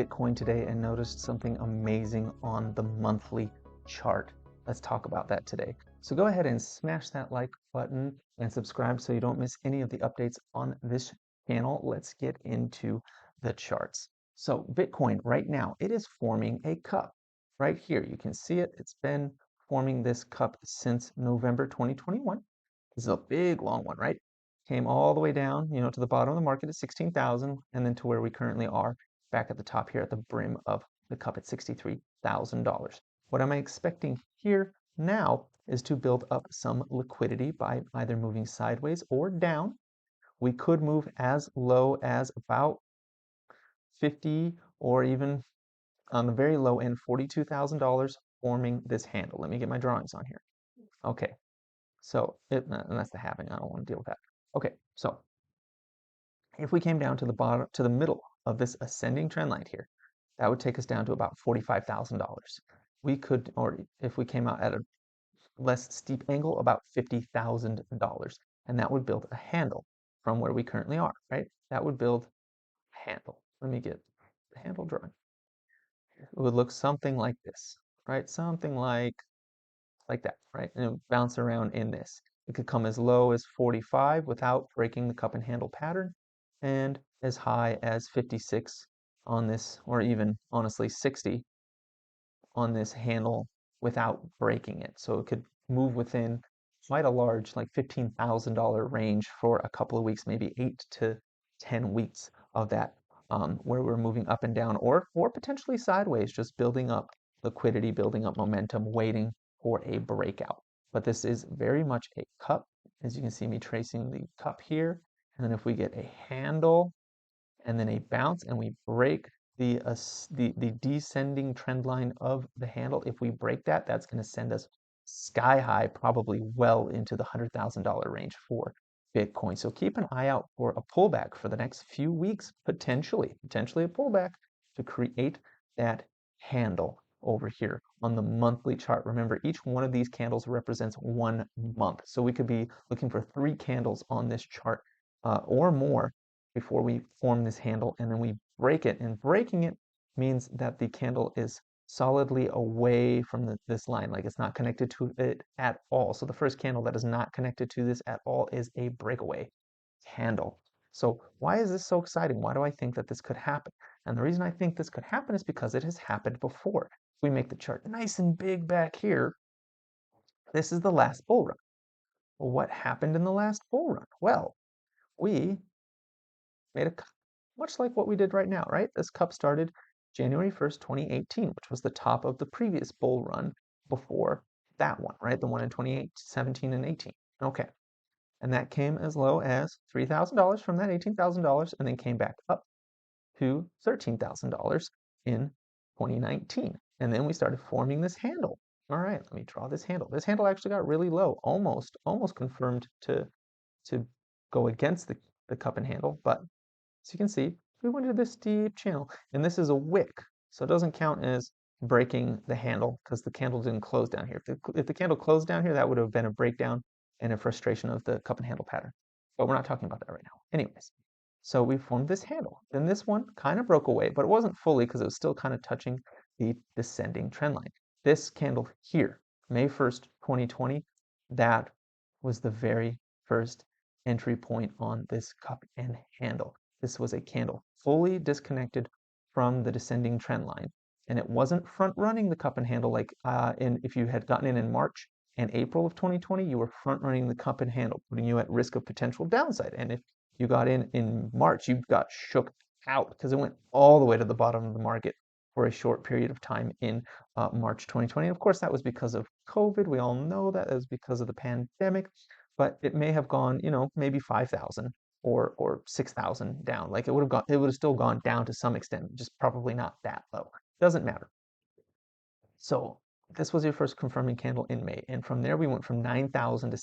Bitcoin today and noticed something amazing on the monthly chart. Let's talk about that today. So go ahead and smash that like button and subscribe so you don't miss any of the updates on this channel. Let's get into the charts. So Bitcoin right now, it is forming a cup right here. You can see it. It's been forming this cup since November 2021. This is a big long one, right? Came all the way down, to the bottom of the market at 16,000 and then to where we currently are back at the top here at the brim of the cup at $63,000. What am I expecting here now is to build up some liquidity by either moving sideways or down. We could move as low as about 50 or even on the very low end, $42,000 forming this handle. Let me get my drawings on here. Okay, so and that's the halving. I don't want to deal with that. Okay, so if we came down to the bottom, to the middle of this ascending trend line here, that would take us down to about $45,000. We could, or if we came out at a less steep angle, about $50,000, and that would build a handle from where we currently are, right? That would build a handle. Let me get the handle drawing. It would look something like this, right? Something like that, right? And it would bounce around in this. It could come as low as 45 without breaking the cup and handle pattern, and as high as 56 on this, or even honestly 60 on this handle without breaking it. So it could move within quite a large, like $15,000 range for a couple of weeks, maybe 8 to 10 weeks of that, where we're moving up and down, or potentially sideways, just building up liquidity, building up momentum, waiting for a breakout. But this is very much a cup, as you can see me tracing the cup here. And then if we get a handle and then a bounce and we break the descending trend line of the handle, if we break that, that's going to send us sky high, probably well into the $100,000 range for Bitcoin. So keep an eye out for a pullback for the next few weeks, potentially a pullback to create that handle over here on the monthly chart. Remember, each one of these candles represents 1 month. So we could be looking for 3 candles on this chart or more before we form this handle, and then we break it. And breaking it means that the candle is solidly away from this line, like it's not connected to it at all. So the first candle that is not connected to this at all is a breakaway candle. So why is this so exciting? Why do I think that this could happen? And the reason I think this could happen is because it has happened before. If we make the chart nice and big back here, this is the last bull run. Well, what happened in the last bull run? Well, we made a cup, much like what we did right now, right? This cup started January 1st, 2018, which was the top of the previous bull run before that one, right? The one in 2017 and 18. Okay. And that came as low as $3,000 from that $18,000 and then came back up to $13,000 in 2019. And then we started forming this handle. All right, let me draw this handle. This handle actually got really low, almost confirmed to go against the cup and handle, but as you can see, we went to this steep channel, and this is a wick, so it doesn't count as breaking the handle because the candle didn't close down here. If the candle closed down here, that would have been a breakdown and a frustration of the cup and handle pattern. But we're not talking about that right now. Anyways, so we formed this handle. Then this one kind of broke away, but it wasn't fully because it was still kind of touching the descending trend line. This candle here, May 1st, 2020, that was the very first entry point on this cup and handle. This was a candle fully disconnected from the descending trend line. And it wasn't front running the cup and handle like if you had gotten in March and April of 2020, you were front running the cup and handle, putting you at risk of potential downside. And if you got in March, you got shook out because it went all the way to the bottom of the market for a short period of time in March 2020. And of course, that was because of COVID. We all know that it was because of the pandemic, but it may have gone, maybe 5,000 or 6,000 down. Like it would have still gone down to some extent, just probably not that low. Doesn't matter. So this was your first confirming candle in May, and from there we went from $9,000 to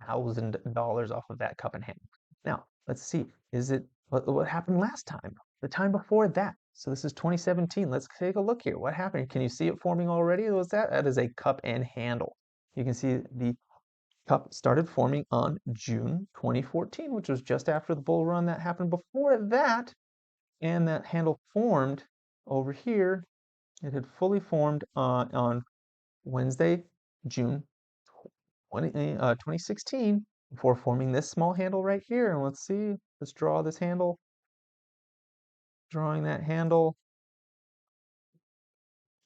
$68,000 off of that cup and handle. Now let's see, is it what happened last time? The time before that. So this is 2017. Let's take a look here. What happened? Can you see it forming already? Was that? That is a cup and handle. You can see the cup started forming on June 2014, which was just after the bull run that happened before that, and that handle formed over here, it had fully formed on Wednesday, June 2016, before forming this small handle right here. And let's see, let's draw this handle, drawing that handle.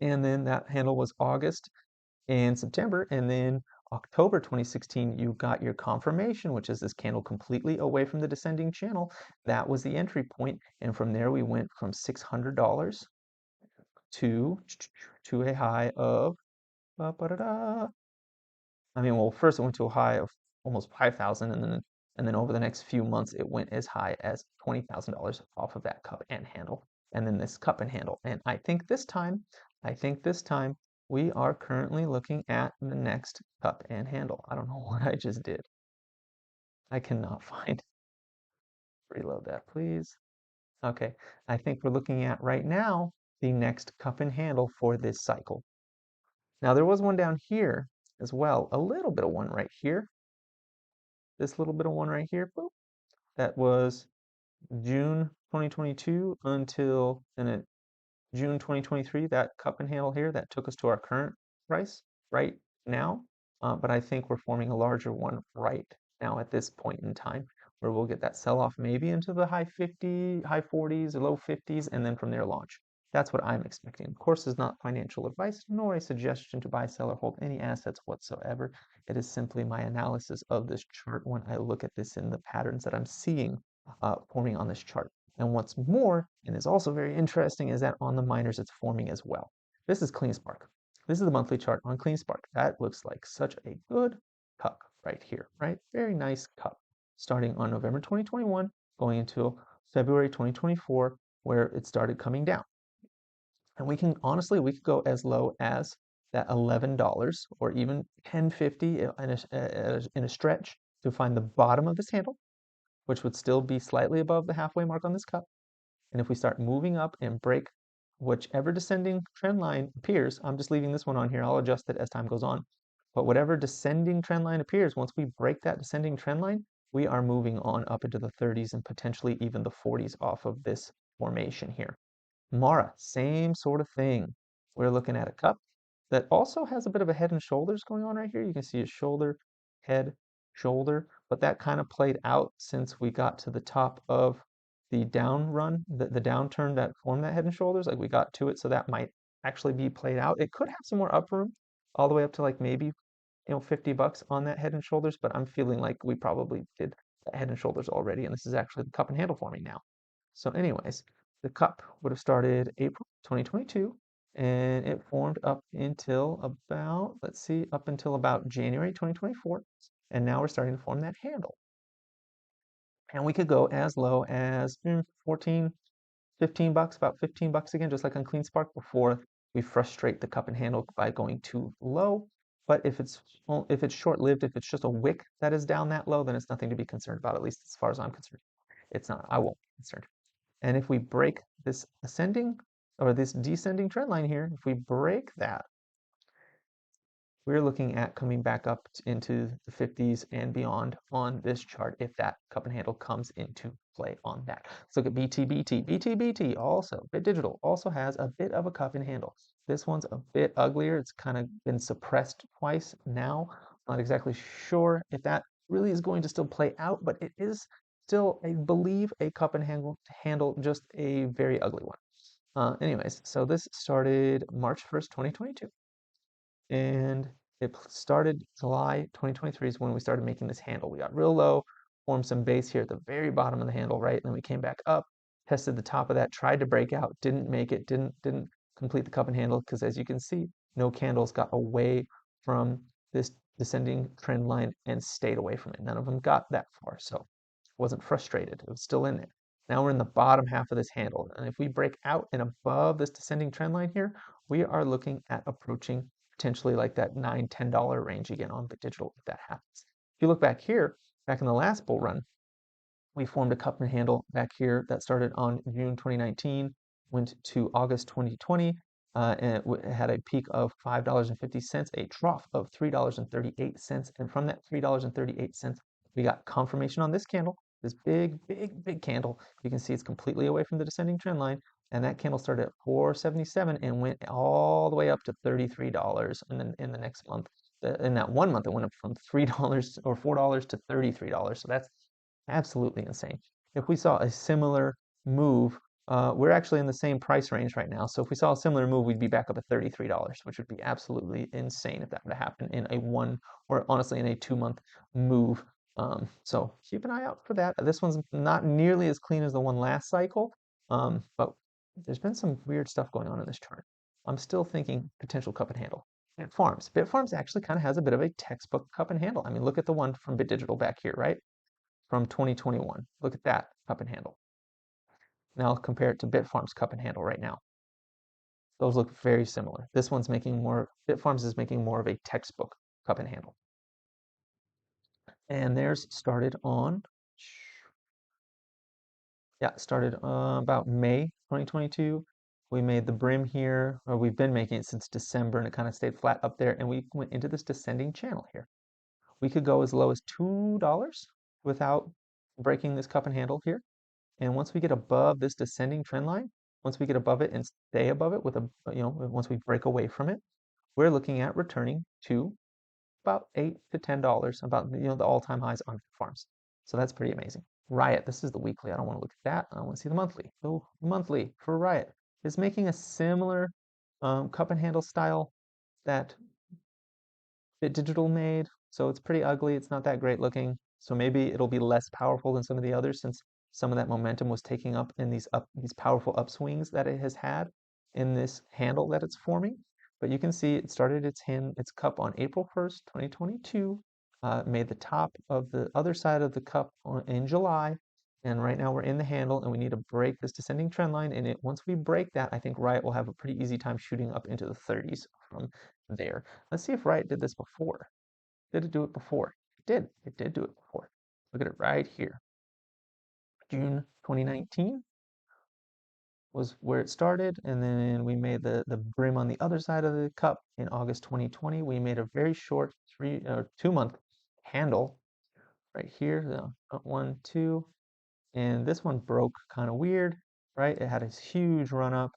And then that handle was August and September. And then October 2016, you got your confirmation, which is this candle completely away from the descending channel. That was the entry point. And from there, we went from $600 to a high of, I mean, well, first it went to a high of almost 5,000, and then over the next few months it went as high as $20,000 off of that cup and handle, and then this cup and handle. And I think this time we are currently looking at the next cup and handle. I don't know what I just did. I cannot find. Reload that, please. Okay, I think we're looking at right now the next cup and handle for this cycle. Now there was one down here as well, a little bit of one right here. This little bit of one right here, boop, that was June 2022 until June 2023, that cup and handle here, that took us to our current price right now. But I think we're forming a larger one right now at this point in time, where we'll get that sell off maybe into the high 40s or low 50s, and then from there launch. That's what I'm expecting. Of course, it's not financial advice nor a suggestion to buy, sell, or hold any assets whatsoever. It is simply my analysis of this chart when I look at this in the patterns that I'm seeing forming on this chart. And what's more, and is also very interesting, is that on the miners it's forming as well. This is CleanSpark. This is the monthly chart on CleanSpark. That looks like such a good cup right here, right? Very nice cup. Starting on November 2021, going until February 2024, where it started coming down. And we can, honestly, we could go as low as that $11 or even $10.50 in a stretch to find the bottom of this handle, which would still be slightly above the halfway mark on this cup. And if we start moving up and break whichever descending trend line appears, I'm just leaving this one on here, I'll adjust it as time goes on. But whatever descending trend line appears, once we break that descending trend line, we are moving on up into the 30s and potentially even the 40s off of this formation here. Mara, same sort of thing. We're looking at a cup that also has a bit of a head and shoulders going on right here. You can see a shoulder, head, shoulder, but that kind of played out since we got to the top of the down run, the downturn that formed that head and shoulders. Like we got to it, so that might actually be played out. It could have some more up room, all the way up to like maybe $50 on that head and shoulders, but I'm feeling like we probably did that head and shoulders already, and this is actually the cup and handle forming now. So anyways, the cup would have started April 2022, and it formed up until about, let's see, up until about January 2024, and now we're starting to form that handle. And we could go as low as 14, $15, about $15 again, just like on CleanSpark, before we frustrate the cup and handle by going too low. But if it's short-lived, if it's just a wick that is down that low, then it's nothing to be concerned about, at least as far as I'm concerned. It's not, I won't be concerned. And if we break this ascending or this descending trend line here, if we break that, we're looking at coming back up into the 50s and beyond on this chart if that cup and handle comes into play on that. Let's look at BTBT. BTBT also, Bit Digital, also has a bit of a cup and handle. This one's a bit uglier. It's kind of been suppressed twice now. Not exactly sure if that really is going to still play out, but it is still, I believe, a cup and handle, just a very ugly one. Anyways, so this started March 1st, 2022. And it started July 2023 is when we started making this handle. We got real low, formed some base here at the very bottom of the handle, right? And then we came back up, tested the top of that, tried to break out, didn't make it, didn't complete the cup and handle, because as you can see, no candles got away from this descending trend line and stayed away from it. None of them got that far, so it wasn't frustrated. It was still in there. Now we're in the bottom half of this handle. And if we break out and above this descending trend line here, we are looking at approaching potentially like that $9, $10 range again on Bit Digital if that happens. If you look back here, back in the last bull run, we formed a cup and handle back here that started on June 2019, went to August 2020, and it had a peak of $5.50, a trough of $3.38. And from that $3.38, we got confirmation on this candle, this big candle. You can see it's completely away from the descending trend line. and that candle started at 477 and went all the way up to $33. And then in the next month, in that 1 month, it went up from $3 or $4 to $33. So that's absolutely insane. If we saw a similar move, we're actually in the same price range right now. So if we saw a similar move, we'd be back up at $33, which would be absolutely insane if that were to happen in a one, or honestly in a 2 month move. So keep an eye out for that. This one's not nearly as clean as the one last cycle, but there's been some weird stuff going on in this chart. I'm still thinking potential cup and handle. Bitfarms. Bitfarms actually kind of has a bit of a textbook cup and handle. I mean, look at the one from BitDigital back here, right? From 2021. Look at that cup and handle. Now I'll compare it to Bitfarms cup and handle right now. Those look very similar. This one's making more, Bitfarms is making more of a textbook cup and handle. And theirs started on, started about May 2022. We made the brim here, or we've been making it since December, and it kind of stayed flat up there. And we went into this descending channel here. We could go as low as $2 without breaking this cup and handle here. And once we get above this descending trend line, once we get above it and stay above it with a, once we break away from it, we're looking at returning to about $8 to $10, about, the all-time highs on farms. So that's pretty amazing. RIOT, this is the weekly. I don't want to look at that. I want to see the monthly. So monthly for RIOT is making a similar cup and handle style that BitDigital made. So it's pretty ugly. It's not that great looking. So maybe it'll be less powerful than some of the others, since some of that momentum was taking up in these powerful upswings that it has had in this handle that it's forming. But you can see it started its cup on April 1st, 2022, made the top of the other side of the cup in July, and right now we're in the handle, and we need to break this descending trend line. And once we break that, I think RIOT will have a pretty easy time shooting up into the 30s from there. Let's see if RIOT did this before. Did it do it before? It did. It did do it before. Look at it right here. June 2019 was where it started, and then we made the brim on the other side of the cup in August 2020. We made a very short 2 month handle right here, 1, 2, and this one broke kind of weird, right? It had a huge run up,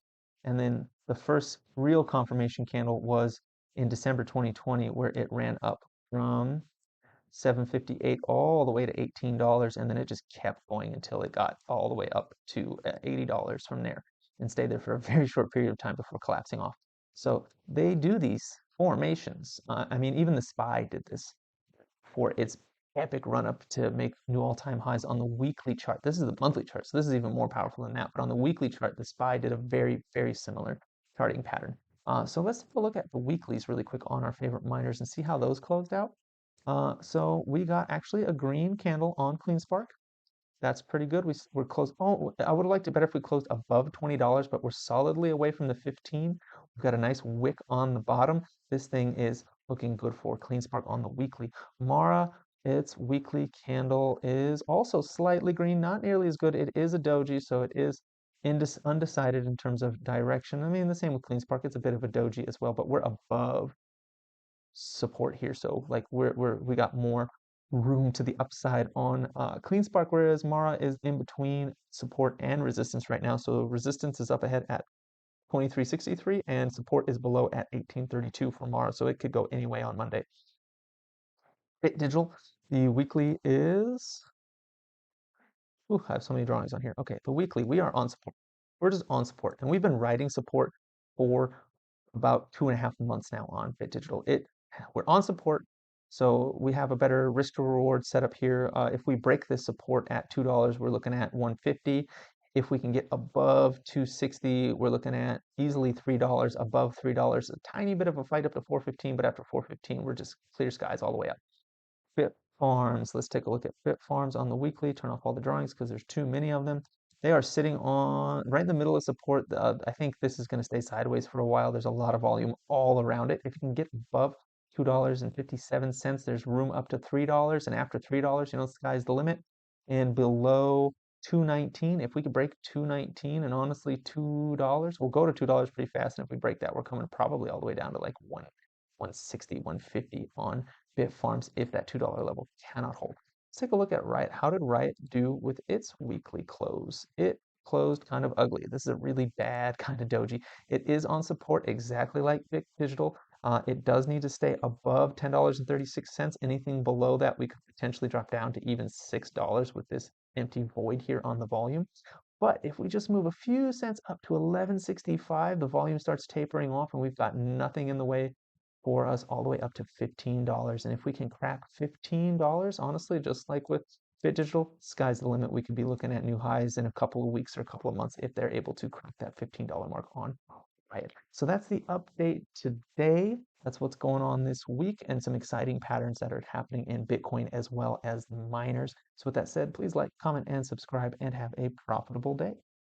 and then the first real confirmation candle was in December 2020, where it ran up from 758 all the way to $18, and then it just kept going until it got all the way up to $80 from there, and stayed there for a very short period of time before collapsing off. So they do these formations. I mean, even the SPY did this for its epic run up to make new all-time highs on the weekly chart. This is the monthly chart, so this is even more powerful than that. But on the weekly chart, the SPY did a very, very similar charting pattern. So let's take a look at the weeklies really quick on our favorite miners and see how those closed out. So we got actually a green candle on CleanSpark. That's pretty good. We're close. Oh, I would have liked it better if we closed above $20, but we're solidly away from the 15. We've got a nice wick on the bottom. This thing is looking good for CleanSpark on the weekly. Mara, its weekly candle is also slightly green, not nearly as good. It is a doji, so it is undecided in terms of direction. I mean, the same with CleanSpark. It's a bit of a doji as well, but we're above support here. So like we got more room to the upside on CleanSpark, whereas Mara is in between support and resistance right now. So resistance is up ahead at 2363 and support is below at 1832 for Mara. So it could go any way on Monday. BitDigital, the weekly is, ooh, I have so many drawings on here. Okay, the weekly, we are on support. We're just on support, and we've been riding support for about 2.5 months now on BitDigital. We're on support, so we have a better risk to reward setup here. If we break this support at $2, we're looking at 150. If we can get above 260, we're looking at easily $3, above $3. A tiny bit of a fight up to 415, but after 415, we're just clear skies all the way up. Bitfarms, let's take a look at Bitfarms on the weekly. Turn off all the drawings because there's too many of them. They are sitting on right in the middle of support. I think this is going to stay sideways for a while. There's a lot of volume all around it. If you can get above $2.57, there's room up to $3, and after $3, the sky's the limit. And below 219, if we could break 219, and honestly $2, we'll go to $2 pretty fast. And if we break that, we're coming probably all the way down to like 160, 150 on Bitfarms if that $2 level cannot hold. Let's take a look at RIOT. How did RIOT do with its weekly close? It closed kind of ugly. This is a really bad kind of doji. It is on support exactly like VIC Digital. It does need to stay above $10.36. Anything below that, we could potentially drop down to even $6 with this empty void here on the volume. But if we just move a few cents up to 1165, the volume starts tapering off and we've got nothing in the way for us all the way up to $15. And if we can crack $15, honestly, just like with Fit Digital, sky's the limit. We could be looking at new highs in a couple of weeks or a couple of months if they're able to crack that $15 mark on RIOT. So that's the update today. That's what's going on this week and some exciting patterns that are happening in Bitcoin as well as the miners. So with that said, please like, comment, and subscribe and have a profitable day.